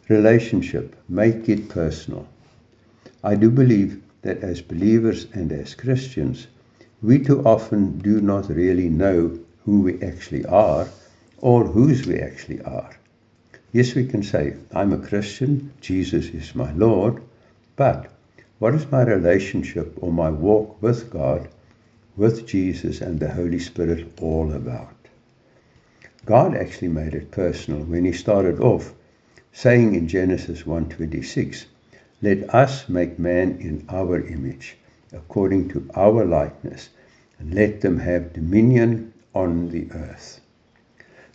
Relationship, make it personal. I do believe that as believers and as Christians, we too often do not really know who we actually are or whose we actually are. Yes, we can say, I'm a Christian, Jesus is my Lord, but what is my relationship or my walk with God, with Jesus and the Holy Spirit all about? God actually made it personal when he started off saying in Genesis 1:26, let us make man in our image, according to our likeness, and let them have dominion on the earth.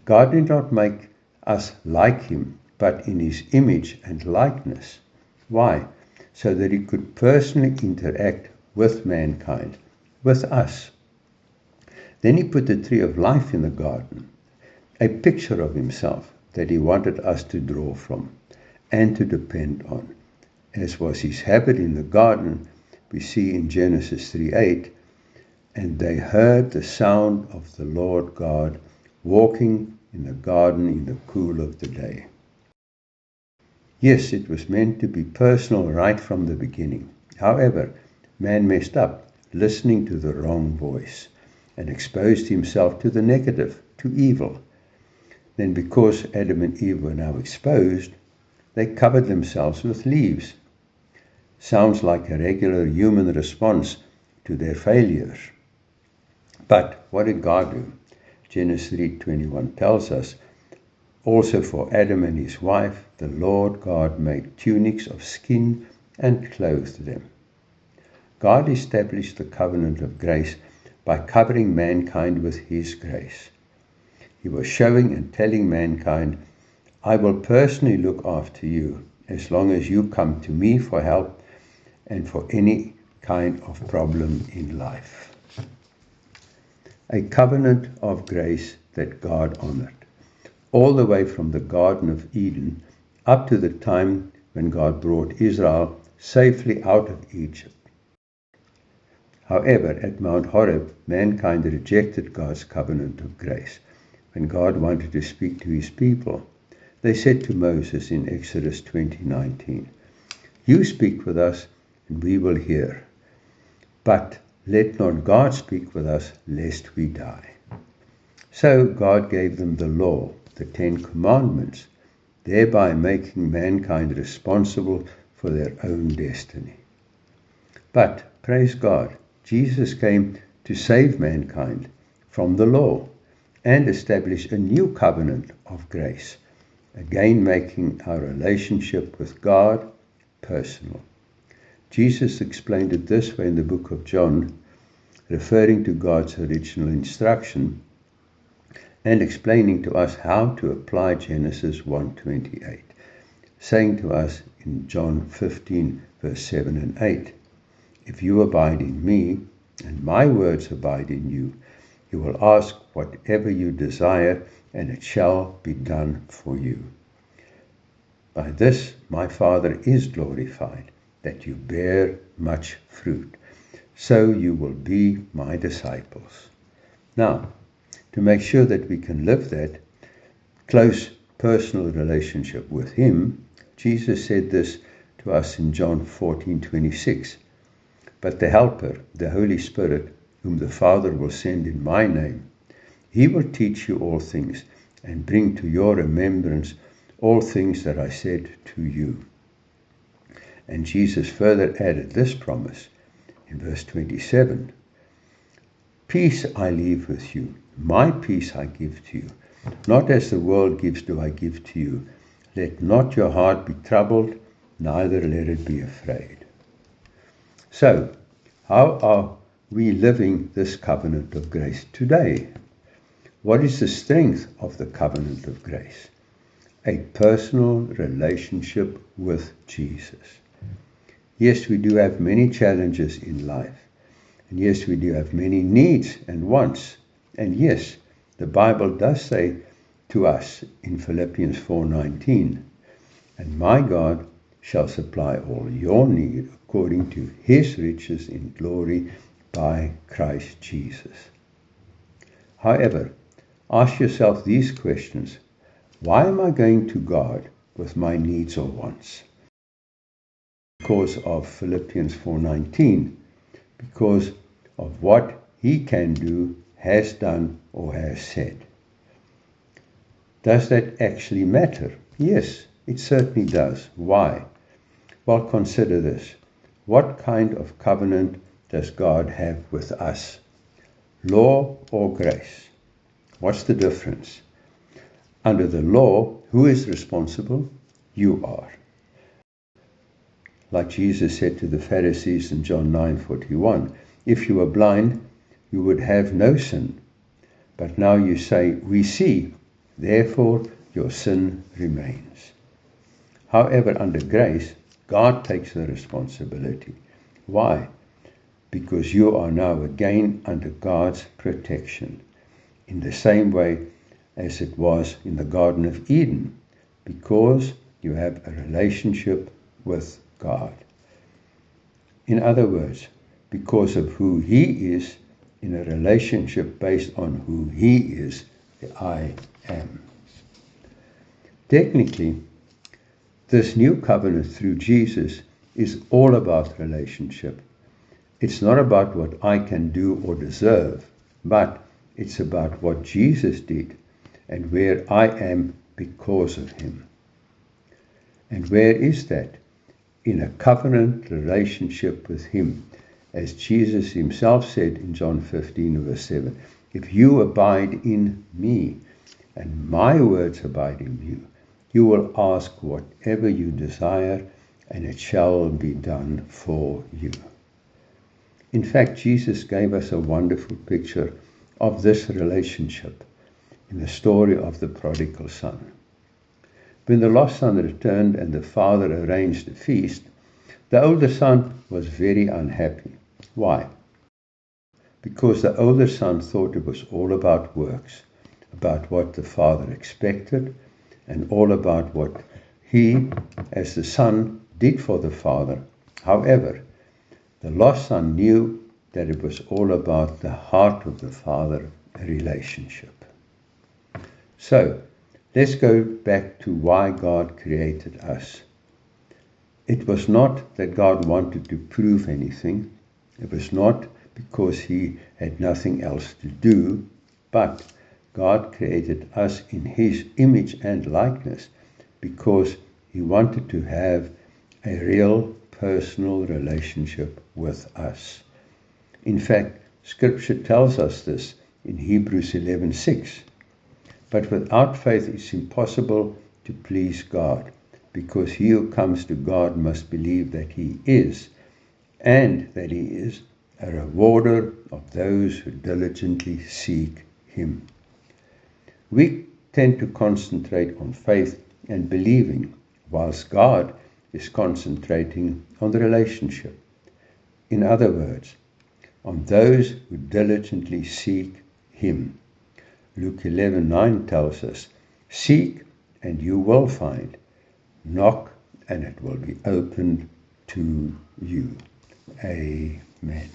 God did not make us like him, but in his image and likeness. Why? So that he could personally interact with mankind, with us. Then he put the tree of life in the garden, a picture of himself that he wanted us to draw from and to depend on. As was his habit in the garden, we see in Genesis 3:8, and they heard the sound of the Lord God walking in the garden in the cool of the day. Yes, it was meant to be personal right from the beginning. However, man messed up, listening to the wrong voice, and exposed himself to the negative, to evil. Then because Adam and Eve were now exposed, they covered themselves with leaves. Sounds like a regular human response to their failures. But what did God do? Genesis 3:21 tells us, also for Adam and his wife, the Lord God made tunics of skin and clothed them. God established the covenant of grace by covering mankind with his grace. He was showing and telling mankind, I will personally look after you as long as you come to me for help and for any kind of problem in life. A covenant of grace that God honored, all the way from the Garden of Eden up to the time when God brought Israel safely out of Egypt. However, at Mount Horeb, mankind rejected God's covenant of grace. When God wanted to speak to his people, they said to Moses in Exodus 20:19, you speak with us and we will hear, but let not God speak with us lest we die. So God gave them the law, the 10 Commandments, thereby making mankind responsible for their own destiny. But, praise God, Jesus came to save mankind from the law and establish a new covenant of grace, again making our relationship with God personal. Jesus explained it this way in the book of John, referring to God's original instruction and explaining to us how to apply Genesis 1:28, saying to us in John 15, verse 7 and 8, if you abide in me and my words abide in you, you will ask whatever you desire, and it shall be done for you. By this my Father is glorified, that you bear much fruit, so you will be my disciples. Now, to make sure that we can live that close personal relationship with him, Jesus said this to us in John 14:26, but the Helper, the Holy Spirit, whom the Father will send in my name, he will teach you all things and bring to your remembrance all things that I said to you. And Jesus further added this promise in verse 27, peace I leave with you, my peace I give to you. Not as the world gives do I give to you. Let not your heart be troubled, neither let it be afraid. So, how are we living this covenant of grace today? What is the strength of the covenant of grace? A personal relationship with Jesus. Yes, we do have many challenges in life. And yes, we do have many needs and wants. And yes, the Bible does say to us in Philippians 4:19, and my God shall supply all your need according to his riches in glory by Christ Jesus. However, ask yourself these questions. Why am I going to God with my needs or wants. Because of Philippians 4:19, because of what he can do, has done, or has said. Does that actually matter? Yes, it certainly does. Why? Well, consider this. What kind of covenant does God have with us? Law or grace? What's the difference? Under the law, who is responsible? You are. Like Jesus said to the Pharisees in John 9:41, if you were blind, you would have no sin. But now you say, we see, therefore your sin remains. However, under grace, God takes the responsibility. Why? Because you are now again under God's protection, in the same way as it was in the Garden of Eden, because you have a relationship with God. In other words, because of who he is, in a relationship based on who he is, the I am. Technically, this new covenant through Jesus is all about relationship. It's not about what I can do or deserve, but it's about what Jesus did and where I am because of him. And where is that? In a covenant relationship with him. As Jesus himself said in John 15:7, if you abide in me and my words abide in you, you will ask whatever you desire and it shall be done for you. In fact, Jesus gave us a wonderful picture of this relationship in the story of the prodigal son. When the lost son returned and the father arranged a feast, the older son was very unhappy. Why? Because the older son thought it was all about works, about what the father expected, and all about what he, as the son, did for the father. However, the lost son knew that it was all about the heart of the father, a relationship. So, let's go back to why God created us. It was not that God wanted to prove anything. It was not because he had nothing else to do, but God created us in his image and likeness because he wanted to have a real personal relationship with us. In fact, Scripture tells us this in Hebrews 11:6. But without faith it's impossible to please God, because he who comes to God must believe that he is, and that he is a rewarder of those who diligently seek him. We tend to concentrate on faith and believing, whilst God is concentrating on the relationship. In other words, on those who diligently seek him. Luke 11:9 tells us, seek and you will find. Knock and it will be opened to you. Amen.